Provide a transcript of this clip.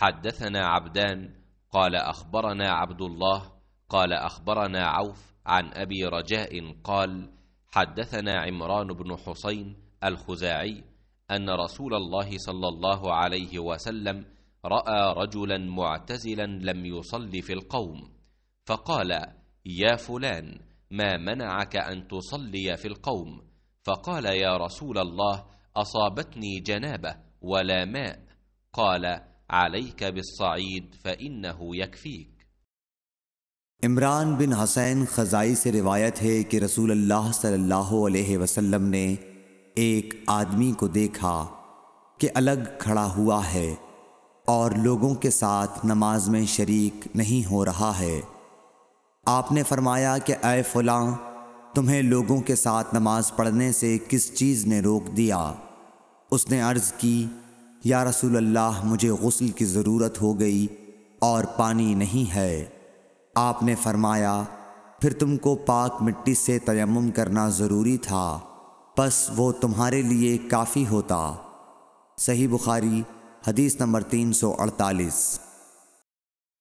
حدثنا عبدان قال أخبرنا عبد الله قال أخبرنا عوف عن أبي رجاء قال حدثنا عمران بن حسين الخزاعي أن رسول الله صلى الله عليه وسلم رأى رجلا معتزلا لم يصل في القوم، فقال: يا فلان، ما منعك أن تصلي في القوم؟ فقال: يا رسول الله، أصابتني جنابة ولا ماء. قال: عليك بالصعيد فإنه يكفيك। इमरान बिन हुसैन खज़ाई से रिवायत है कि रसूल अल्लाह सल्लल्लाहु अलैहि वसल्लम ने एक आदमी को देखा कि अलग खड़ा हुआ है और लोगों के साथ नमाज में शरीक नहीं हो रहा है। आपने फरमाया कि ऐ फलां, तुम्हें लोगों के साथ नमाज पढ़ने से किस चीज़ ने रोक दिया? उसने अर्ज़ की, या रसूल अल्लाह, मुझे गुस्ल की ज़रूरत हो गई और पानी नहीं है। आपने फरमाया, फिर तुमको पाक मिट्टी से तयम्मुम करना ज़रूरी था, बस वो तुम्हारे लिए काफ़ी होता। सही बुखारी हदीस नंबर 348।